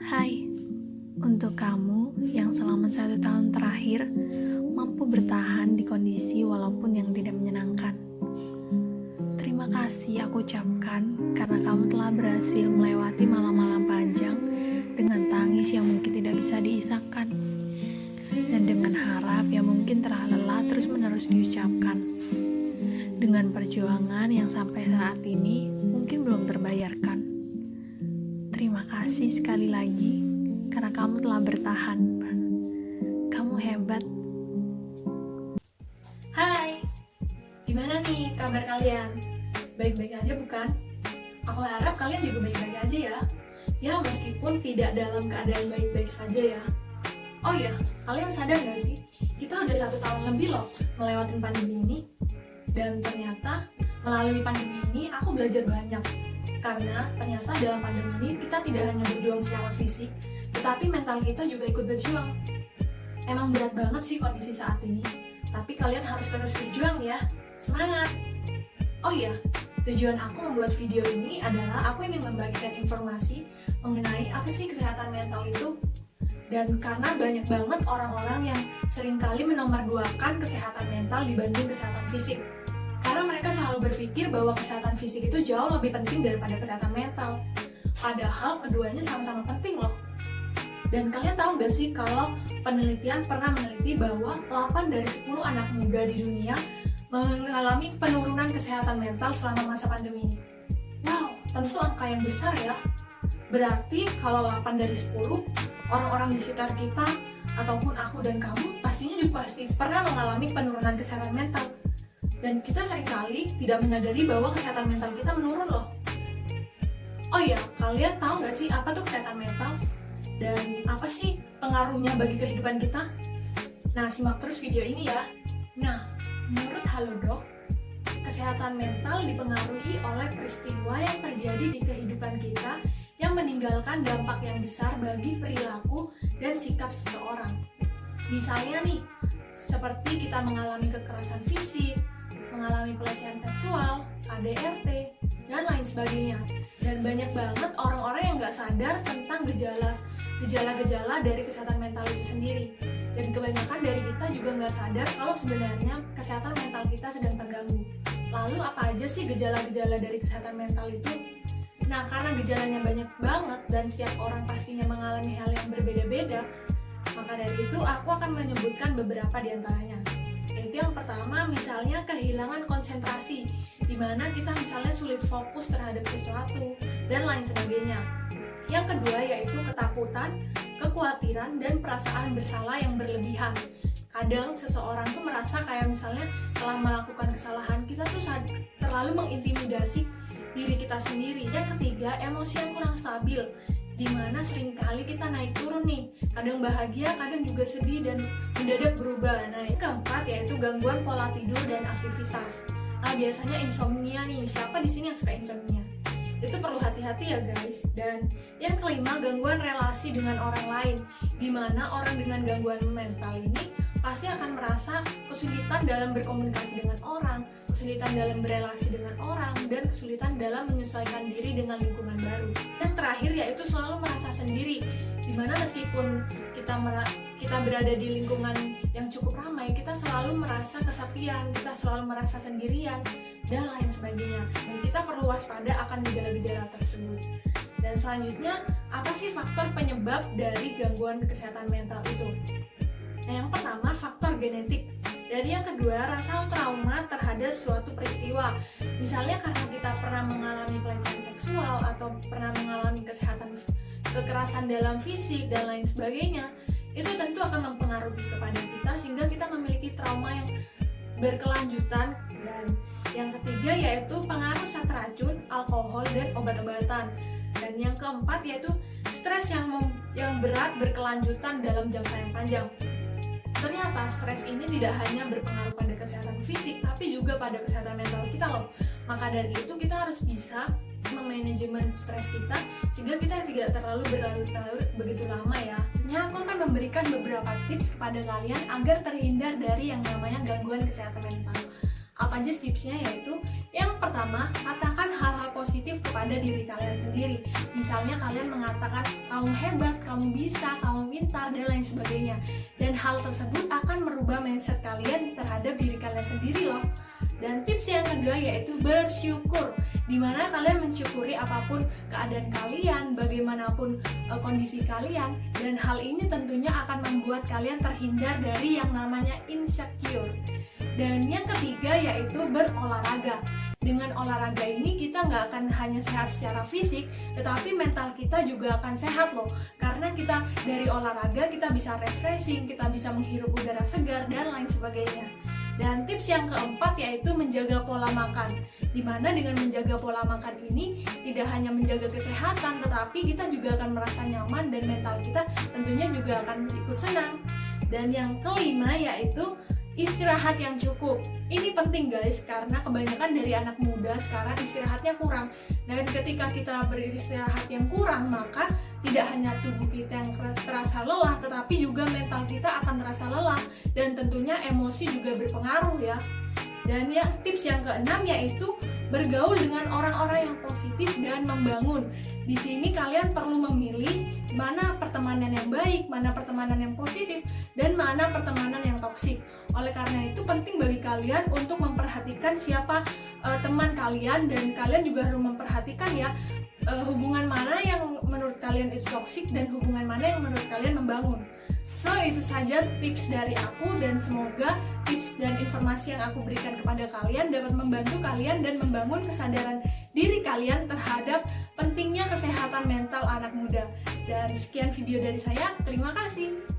Hai, untuk kamu yang selama 1 tahun terakhir mampu bertahan di kondisi walaupun yang tidak menyenangkan. Terima kasih aku ucapkan karena kamu telah berhasil melewati malam-malam panjang dengan tangis yang mungkin tidak bisa diisahkan dan dengan harap yang mungkin telah lelah terus-menerus diucapkan. Dengan perjuangan yang sampai saat ini mungkin belum terbayarkan. Terima kasih sekali lagi karena kamu telah bertahan. Kamu hebat. Hai, gimana nih kabar kalian? Baik-baik aja bukan? Aku harap kalian juga baik-baik aja ya. Ya meskipun tidak dalam keadaan baik-baik saja ya. Oh iya, kalian sadar gak sih? Kita udah 1 tahun lebih loh melewati pandemi ini. Dan ternyata melalui pandemi ini aku belajar banyak. Karena ternyata dalam pandemi ini kita tidak hanya berjuang secara fisik, tetapi mental kita juga ikut berjuang. Emang berat banget sih kondisi saat ini, tapi kalian harus terus berjuang ya. Semangat! Oh iya, tujuan aku membuat video ini adalah aku ingin membagikan informasi mengenai apa sih kesehatan mental itu. Dan karena banyak banget orang-orang yang seringkali menomorduakan kesehatan mental dibanding kesehatan fisik. Karena mereka selalu berpikir bahwa kesehatan fisik itu jauh lebih penting daripada kesehatan mental. Padahal keduanya sama-sama penting loh. Dan kalian tahu gak sih kalau penelitian pernah meneliti bahwa 8 dari 10 anak muda di dunia mengalami penurunan kesehatan mental selama masa pandemi ini. Wow, tentu angka yang besar ya. Berarti kalau 8 dari 10 orang-orang di sekitar kita ataupun aku dan kamu pastinya juga pasti pernah mengalami penurunan kesehatan mental. Dan kita seringkali tidak menyadari bahwa kesehatan mental kita menurun loh. Oh iya, kalian tahu nggak sih apa tuh kesehatan mental? Dan apa sih pengaruhnya bagi kehidupan kita? Nah, simak terus video ini ya. Nah, menurut Halodoc, kesehatan mental dipengaruhi oleh peristiwa yang terjadi di kehidupan kita yang meninggalkan dampak yang besar bagi perilaku dan sikap seseorang. Misalnya nih, seperti kita mengalami kekerasan fisik, mengalami pelecehan seksual, KDRT, dan lain sebagainya. Dan banyak banget orang-orang yang nggak sadar tentang gejala-gejala dari kesehatan mental itu sendiri. Dan kebanyakan dari kita juga nggak sadar kalau sebenarnya kesehatan mental kita sedang terganggu. Lalu apa aja sih gejala-gejala dari kesehatan mental itu? Nah, karena gejalanya banyak banget dan setiap orang pastinya mengalami hal yang berbeda-beda, maka dari itu aku akan menyebutkan beberapa di antaranya. Yaitu yang pertama, misalnya kehilangan konsentrasi, di mana kita misalnya sulit fokus terhadap sesuatu, dan lain sebagainya. Yang kedua yaitu ketakutan, kekhawatiran, dan perasaan bersalah yang berlebihan. Kadang seseorang tuh merasa kayak misalnya telah melakukan kesalahan, kita tuh terlalu mengintimidasi diri kita sendiri. Dan ketiga, emosi yang kurang stabil, dimana seringkali kita naik turun nih, kadang bahagia, kadang juga sedih dan mendadak berubah. Nah, yang keempat yaitu gangguan pola tidur dan aktivitas. Nah, biasanya insomnia nih, siapa di sini yang suka insomnia? Itu perlu hati-hati ya guys. Dan yang kelima, gangguan relasi dengan orang lain, dimana orang dengan gangguan mental ini pasti akan merasa kesulitan dalam berkomunikasi dengan orang, kesulitan dalam berelasi dengan orang, dan kesulitan dalam menyesuaikan diri dengan lingkungan baru. Yang terakhir yaitu selalu merasa sendiri, dimana meskipun kita berada di lingkungan yang cukup ramai, kita selalu merasa kesepian, kita selalu merasa sendirian, dan lain sebagainya. Dan kita perlu waspada akan gejala-gejala tersebut. Dan selanjutnya, apa sih faktor penyebab dari gangguan kesehatan mental itu? Nah, yang pertama, faktor genetik. Dan yang kedua, rasa trauma terhadap suatu peristiwa. Misalnya karena kita pernah mengalami pelecehan seksual atau pernah mengalami kekerasan dalam fisik dan lain sebagainya, itu tentu akan mempengaruhi kepada kita sehingga kita memiliki trauma yang berkelanjutan. Dan yang ketiga yaitu pengaruh zat racun, alkohol, dan obat-obatan. Dan yang keempat yaitu stres yang berat berkelanjutan dalam jangka yang panjang. Ternyata stres ini tidak hanya berpengaruh pada kesehatan fisik, tapi juga pada kesehatan mental kita loh. Maka dari itu kita harus bisa memanajemen stres kita sehingga kita tidak terlalu berlarut-larut begitu lama ya. Aku akan memberikan beberapa tips kepada kalian agar terhindar dari yang namanya gangguan kesehatan mental. Apa aja tipsnya? Yaitu yang pertama, katakan hal-hal positif positif kepada diri kalian sendiri. Misalnya kalian mengatakan kamu hebat, kamu bisa, kamu pintar, dan lain sebagainya. Dan hal tersebut akan merubah mindset kalian terhadap diri kalian sendiri loh. Dan tips yang kedua yaitu bersyukur, dimana kalian mensyukuri apapun keadaan kalian, bagaimanapun kondisi kalian, dan hal ini tentunya akan membuat kalian terhindar dari yang namanya insecure. Dan yang ketiga yaitu berolahraga. Dengan olahraga ini kita nggak akan hanya sehat secara fisik, tetapi mental kita juga akan sehat loh. Karena kita dari olahraga kita bisa refreshing, kita bisa menghirup udara segar, dan lain sebagainya. Dan tips yang keempat yaitu menjaga pola makan, dimana dengan menjaga pola makan ini tidak hanya menjaga kesehatan, tetapi kita juga akan merasa nyaman dan mental kita tentunya juga akan ikut senang. Dan yang kelima yaitu istirahat yang cukup. Ini penting guys, karena kebanyakan dari anak muda sekarang istirahatnya kurang. Dan ketika kita beristirahat yang kurang, maka tidak hanya tubuh kita yang terasa lelah, tetapi juga mental kita akan terasa lelah. Dan tentunya emosi juga berpengaruh ya. Dan yang tips yang keenam yaitu bergaul dengan orang-orang yang positif dan membangun. Di sini kalian perlu memilih mana pertemanan yang baik, mana pertemanan yang positif, dan mana pertemanan yang toksik. Oleh karena itu penting bagi kalian untuk memperhatikan siapa teman kalian, dan kalian juga harus memperhatikan ya hubungan mana yang menurut kalian itu toksik dan hubungan mana yang menurut kalian membangun. So, itu saja tips dari aku, dan semoga tips dan informasi yang aku berikan kepada kalian dapat membantu kalian dan membangun kesadaran diri kalian terhadap pentingnya kesehatan mental anak muda. Dan sekian video dari saya, terima kasih.